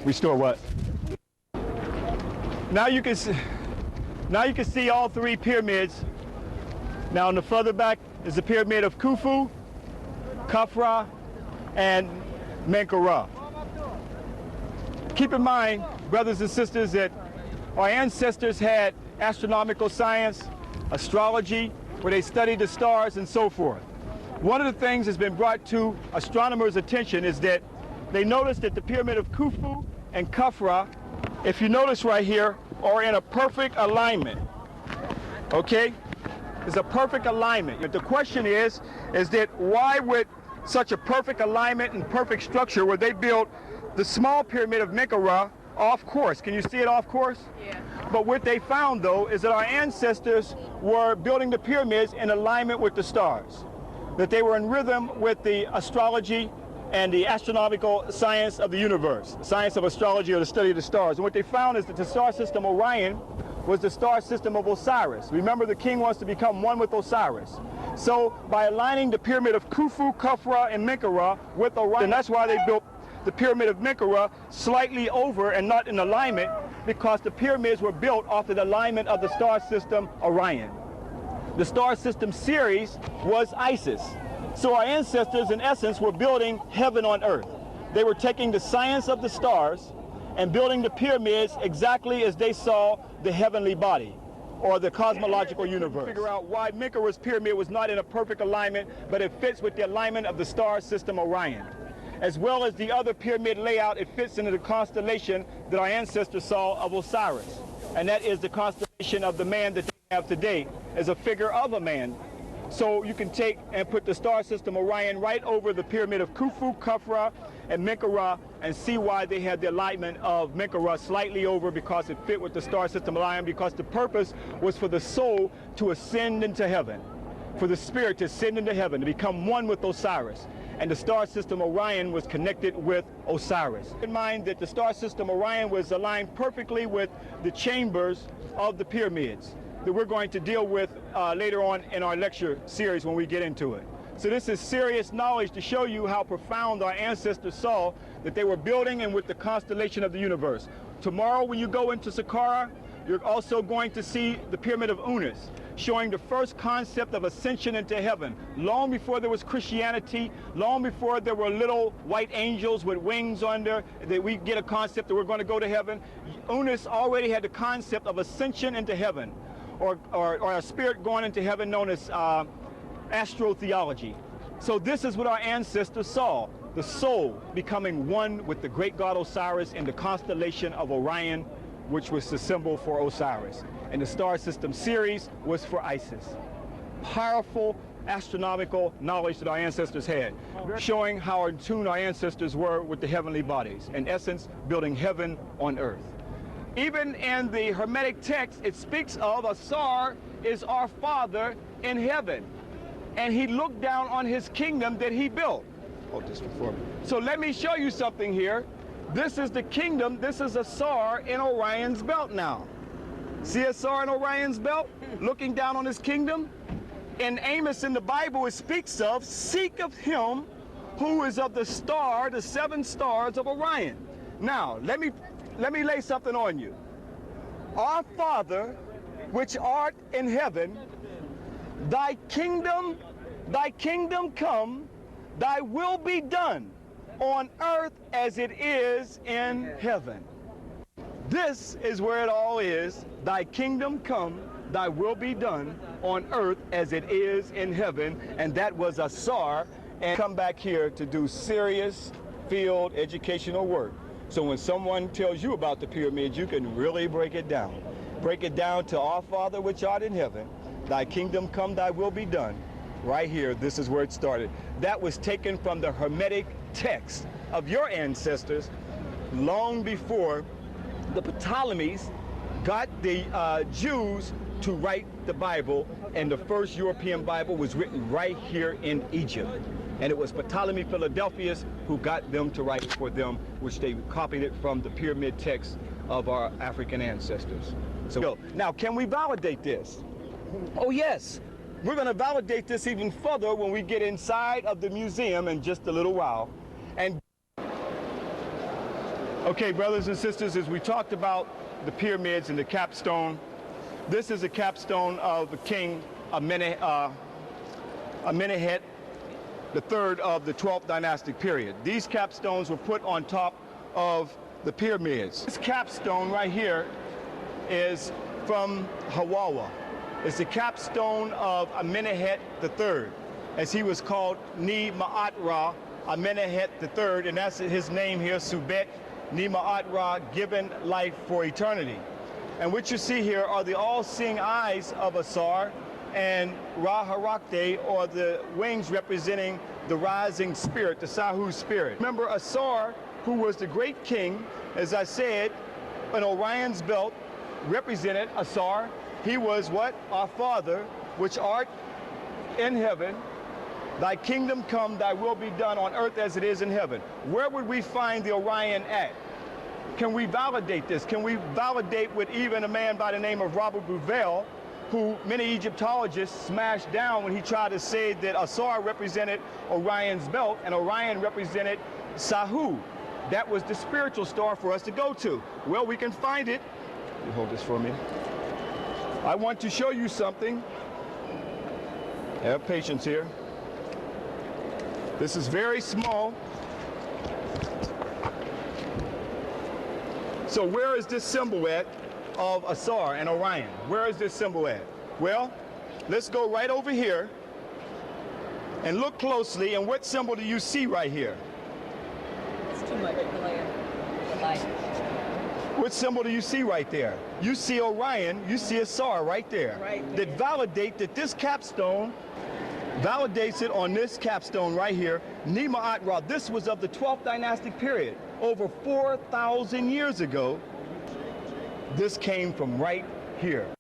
Restore what? Now you can see all three pyramids. Now on the further back is the pyramid of Khufu, Khafra, and Menkaure. Keep in mind, brothers and sisters, that our ancestors had astronomical science, astrology, where they studied the stars and so forth. One of the things that's been brought to astronomers' attention is that they noticed that the pyramid of Khufu and Khafra, if you notice right here, are in a perfect alignment. Okay? It's a perfect alignment. But the question is that why would such a perfect alignment and perfect structure where they built the small pyramid of Menkaure off course? Can you see it off course? Yeah. But what they found, though, is that our ancestors were building the pyramids in alignment with the stars, that they were in rhythm with the astrology and the astronomical science of the universe, the science of astrology or the study of the stars. And what they found is that the star system Orion was the star system of Osiris. Remember, the king wants to become one with Osiris. So by aligning the pyramid of Khufu, Khafra, and Menkaure with Orion, and that's why they built the pyramid of Menkaure slightly over and not in alignment, because the pyramids were built off of the alignment of the star system Orion. The star system Ceres was Isis. So our ancestors, in essence, were building heaven on earth. They were taking the science of the stars and building the pyramids exactly as they saw the heavenly body or the cosmological universe. Figure out why Menkaure's pyramid was not in a perfect alignment, but it fits with the alignment of the star system Orion. As well as the other pyramid layout, it fits into the constellation that our ancestors saw of Osiris. And that is the constellation of the man that they have today as a figure of a man. So you can take and put the star system Orion right over the pyramid of Khufu, Khafra, and Menkaure and see why they had the alignment of Menkaure slightly over, because it fit with the star system Orion, because the purpose was for the soul to ascend into heaven, for the spirit to ascend into heaven, to become one with Osiris. And the star system Orion was connected with Osiris. Keep in mind that the star system Orion was aligned perfectly with the chambers of the pyramids that we're going to deal with later on in our lecture series when we get into it. So this is serious knowledge to show you how profound our ancestors saw that they were building and with the constellation of the universe. Tomorrow when you go into Saqqara, you're also going to see the pyramid of Unas, showing the first concept of ascension into heaven. Long before there was Christianity, long before there were little white angels with wings under, that we get a concept that we're going to go to heaven, Unas already had the concept of ascension into heaven, or a spirit going into heaven, known as astrotheology. So this is what our ancestors saw, the soul becoming one with the great god Osiris in the constellation of Orion, which was the symbol for Osiris. And the star system Ceres was for Isis. Powerful astronomical knowledge that our ancestors had, showing how in tune our ancestors were with the heavenly bodies. In essence, building heaven on earth. Even in the Hermetic text, it speaks of Asar is our Father in heaven, and he looked down on his kingdom that he built. Hold this before me. So let me show you something here. This is the kingdom. This is Asar in Orion's belt now. See Asar in Orion's belt, looking down on his kingdom? In Amos in the Bible, it speaks of, seek of him who is of the star, the 7 stars of Orion. Now, let me lay something on you. Our Father, which art in heaven, thy kingdom come, thy will be done on earth as it is in heaven. This is where it all is. Thy kingdom come, thy will be done on earth as it is in heaven. And that was Asar. And come back here to do serious field educational work. So when someone tells you about the pyramids, you can really break it down. Break it down to our Father which art in heaven. Thy kingdom come, thy will be done. Right here, this is where it started. That was taken from the Hermetic text of your ancestors long before the Ptolemies got the Jews to write the Bible, and the first European Bible was written right here in Egypt. And it was Ptolemy Philadelphus who got them to write for them, which they copied it from the pyramid text of our African ancestors. So now, can we validate this? Oh yes, we're going to validate this even further when we get inside of the museum in just a little while. And Okay, brothers and sisters, as we talked about the pyramids and the capstone, this is a capstone of the king Amenemhet, the third of the 12th dynastic period. These capstones were put on top of the pyramids. This capstone right here is from Hawawa. It's the capstone of Amenemhet III, as he was called Ni-Ma'at-Ra Amenemhet III, and that's his name here, Subet Ni-Ma'at-Ra, given life for eternity. And what you see here are the all-seeing eyes of Asar and Ra-Harakte, or the wings representing the rising spirit, the Sahu spirit. Remember, Asar, who was the great king, as I said, an Orion's belt represented Asar. He was what? Our Father, which art in heaven. Thy kingdom come, thy will be done on earth as it is in heaven. Where would we find the Orion at? Can we validate this? Can we validate with even a man by the name of Robert Bouvel, who many Egyptologists smashed down when he tried to say that Asar represented Orion's belt and Orion represented Sahu? That was the spiritual star for us to go to. Well, we can find it. You hold this for me. I want to show you something. Have patience here. This is very small. So where is this symbol at of Asar and Orion? Where is this symbol at? Well, let's go right over here and look closely. And what symbol do you see right here? It's too much glare. The light. What symbol do you see right there? You see Orion, you see Asar right there. Right. That validate that this capstone validates it on this capstone right here, Ni-Ma'at-Ra. This was of the 12th dynastic period. Over 4,000 years ago, this came from right here.